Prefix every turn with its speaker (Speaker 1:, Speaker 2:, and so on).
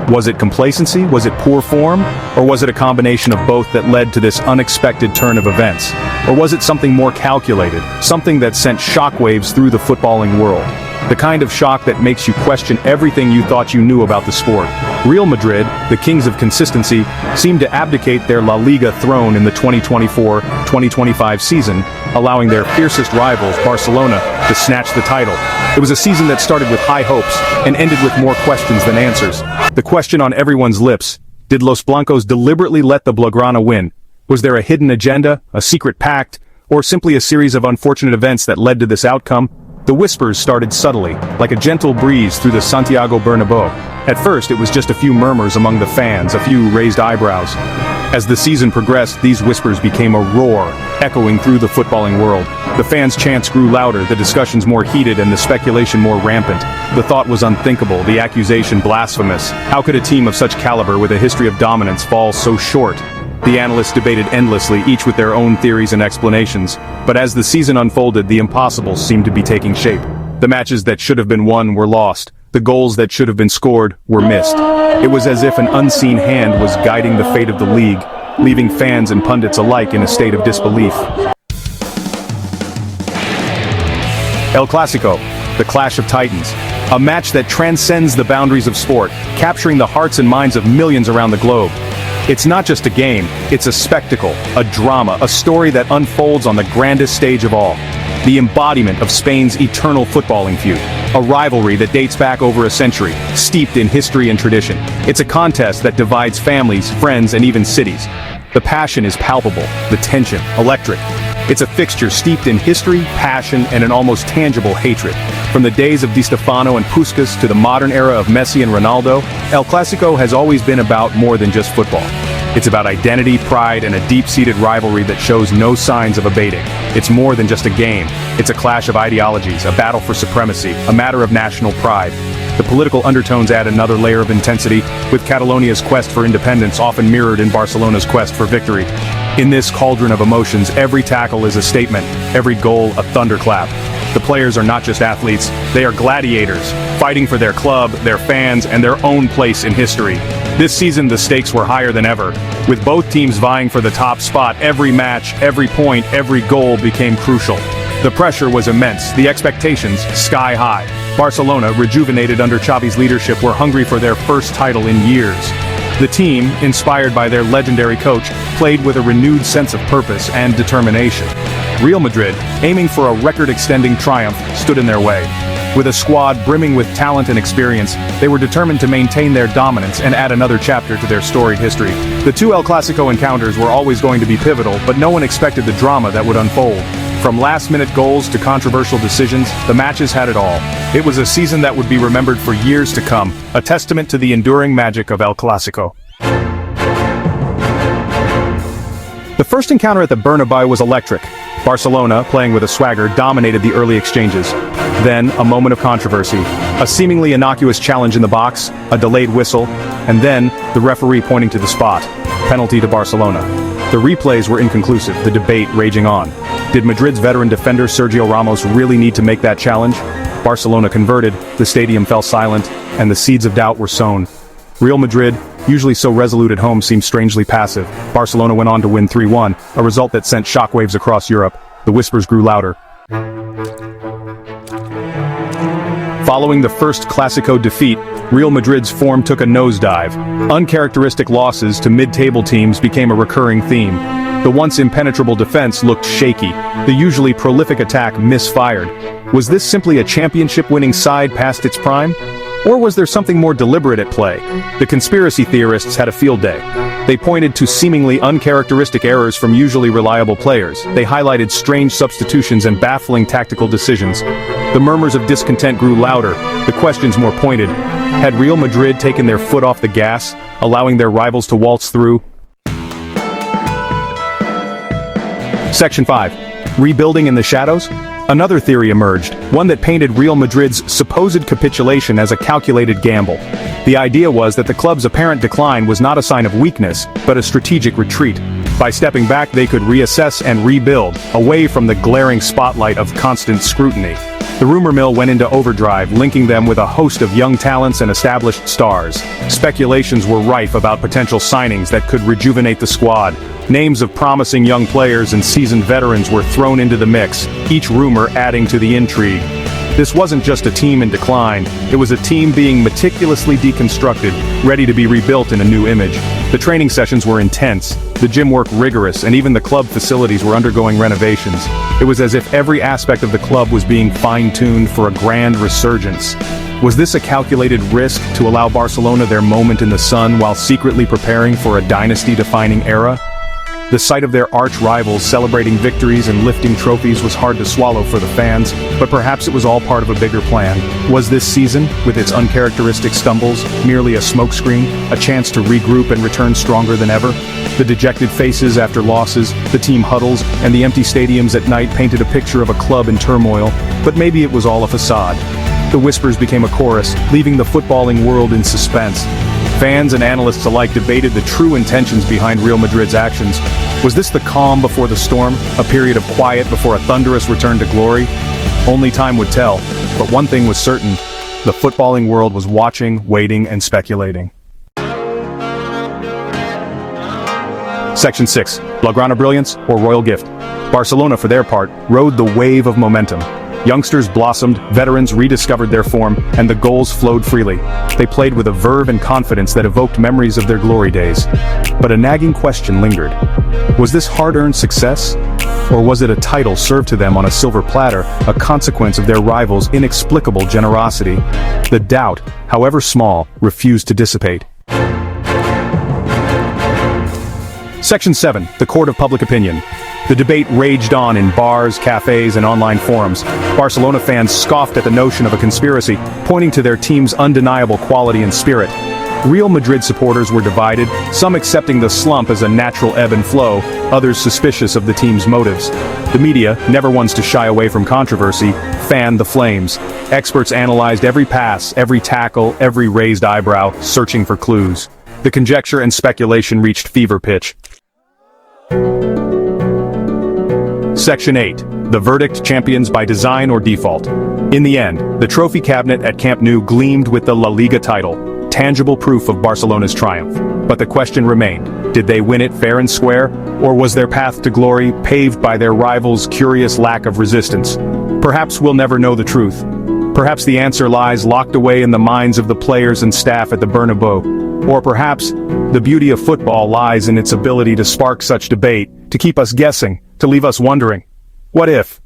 Speaker 1: Was it complacency? Was it poor form? Or was it a combination of both that led to this unexpected turn of events? Or was it something more calculated, something that sent shockwaves through the footballing world? The kind of shock that makes you question everything you thought you knew about the sport. Real Madrid, the kings of consistency, seemed to abdicate their La Liga throne in the 2024-2025 season, allowing their fiercest rivals, Barcelona, to snatch the title. It was a season that started with high hopes and ended with more questions than answers. The question on everyone's lips: did Los Blancos deliberately let the Blaugrana win? Was there a hidden agenda, a secret pact, or simply a series of unfortunate events that led to this outcome? The whispers started subtly, like a gentle breeze through the Santiago Bernabéu. At first, it was just a few murmurs among the fans, a few raised eyebrows. As the season progressed, these whispers became a roar, echoing through the footballing world. The fans' chants grew louder, the discussions more heated, and the speculation more rampant. The thought was unthinkable, the accusation blasphemous. How could a team of such caliber with a history of dominance fall so short? The analysts debated endlessly, each with their own theories and explanations. But as the season unfolded, the impossible seemed to be taking shape. The matches that should have been won were lost. The goals that should have been scored were missed. It was as if an unseen hand was guiding the fate of the league, leaving fans and pundits alike in a state of disbelief. El Clásico, the Clash of Titans. A match that transcends the boundaries of sport, capturing the hearts and minds of millions around the globe. It's not just a game, it's a spectacle, a drama, a story that unfolds on the grandest stage of all. The embodiment of Spain's eternal footballing feud. A rivalry that dates back over a century, steeped in history and tradition. It's a contest that divides families, friends, and even cities. The passion is palpable, the tension, electric. It's a fixture steeped in history, passion, and an almost tangible hatred. From the days of Di Stefano and Puskas to the modern era of Messi and Ronaldo, El Clásico has always been about more than just football. It's about identity, pride, and a deep-seated rivalry that shows no signs of abating. It's more than just a game. It's a clash of ideologies, a battle for supremacy, a matter of national pride. The political undertones add another layer of intensity, with Catalonia's quest for independence often mirrored in Barcelona's quest for victory. In this cauldron of emotions, every tackle is a statement, every goal a thunderclap. The players are not just athletes, they are gladiators, fighting for their club, their fans, and their own place in history. This season the stakes were higher than ever. With both teams vying for the top spot, every match, every point, every goal became crucial. The pressure was immense, the expectations sky high. Barcelona, rejuvenated under Xavi's leadership, were hungry for their first title in years. The team, inspired by their legendary coach, played with a renewed sense of purpose and determination. Real Madrid, aiming for a record-extending triumph, stood in their way. With a squad brimming with talent and experience, they were determined to maintain their dominance and add another chapter to their storied history. The two El Clásico encounters were always going to be pivotal, but no one expected the drama that would unfold. From last-minute goals to controversial decisions, the matches had it all. It was a season that would be remembered for years to come, a testament to the enduring magic of El Clásico. The first encounter at the Bernabéu was electric. Barcelona, playing with a swagger, dominated the early exchanges. Then, a moment of controversy. A seemingly innocuous challenge in the box, a delayed whistle, and then, the referee pointing to the spot. Penalty to Barcelona. The replays were inconclusive, the debate raging on. Did Madrid's veteran defender Sergio Ramos really need to make that challenge? Barcelona converted, the stadium fell silent, and the seeds of doubt were sown. Real Madrid, usually so resolute at home, seemed strangely passive. Barcelona went on to win 3-1, a result that sent shockwaves across Europe. The whispers grew louder. Following the first Clásico defeat, Real Madrid's form took a nosedive. Uncharacteristic losses to mid-table teams became a recurring theme. The once impenetrable defense looked shaky. The usually prolific attack misfired. Was this simply a championship-winning side past its prime? Or was there something more deliberate at play? The conspiracy theorists had a field day. They pointed to seemingly uncharacteristic errors from usually reliable players. They highlighted strange substitutions and baffling tactical decisions. The murmurs of discontent grew louder, the questions more pointed. Had Real Madrid taken their foot off the gas, allowing their rivals to waltz through? Section 5. Rebuilding in the shadows? Another theory emerged, one that painted Real Madrid's supposed capitulation as a calculated gamble. The idea was that the club's apparent decline was not a sign of weakness, but a strategic retreat. By stepping back, they could reassess and rebuild, away from the glaring spotlight of constant scrutiny. The rumor mill went into overdrive, linking them with a host of young talents and established stars. Speculations were rife about potential signings that could rejuvenate the squad. Names of promising young players and seasoned veterans were thrown into the mix, each rumor adding to the intrigue. This wasn't just a team in decline, it was a team being meticulously deconstructed, ready to be rebuilt in a new image. The training sessions were intense, the gym work rigorous, and even the club facilities were undergoing renovations. It was as if every aspect of the club was being fine-tuned for a grand resurgence. Was this a calculated risk to allow Barcelona their moment in the sun while secretly preparing for a dynasty-defining era? The sight of their arch-rivals celebrating victories and lifting trophies was hard to swallow for the fans, but perhaps it was all part of a bigger plan. Was this season, with its uncharacteristic stumbles, merely a smokescreen, a chance to regroup and return stronger than ever? The dejected faces after losses, the team huddles, and the empty stadiums at night painted a picture of a club in turmoil, but maybe it was all a facade. The whispers became a chorus, leaving the footballing world in suspense. Fans and analysts alike debated the true intentions behind Real Madrid's actions. Was this the calm before the storm, a period of quiet before a thunderous return to glory? Only time would tell, but one thing was certain: the footballing world was watching, waiting, and speculating. Section 6. Blaugrana brilliance or royal gift? Barcelona, for their part, rode the wave of momentum. Youngsters blossomed, veterans rediscovered their form, and the goals flowed freely. They played with a verve and confidence that evoked memories of their glory days. But a nagging question lingered. Was this hard-earned success? Or was it a title served to them on a silver platter, a consequence of their rivals' inexplicable generosity? The doubt, however small, refused to dissipate. Section 7. The Court of Public Opinion. The debate raged on in bars, cafes, and online forums. Barcelona fans scoffed at the notion of a conspiracy, pointing to their team's undeniable quality and spirit. Real Madrid supporters were divided, some accepting the slump as a natural ebb and flow, others suspicious of the team's motives. The media, never ones to shy away from controversy, fanned the flames. Experts analyzed every pass, every tackle, every raised eyebrow, searching for clues. The conjecture and speculation reached fever pitch. Section 8. The verdict: champions by design or default. In the end, the trophy cabinet at Camp Nou gleamed with the LaLiga title, tangible proof of Barcelona's triumph. But the question remained: did they win it fair and square, or was their path to glory paved by their rivals' curious lack of resistance? Perhaps we'll never know the truth. Perhaps the answer lies locked away in the minds of the players and staff at the Bernabeu. Or perhaps the beauty of football lies in its ability to spark such debate, to keep us guessing, to leave us wondering. What if?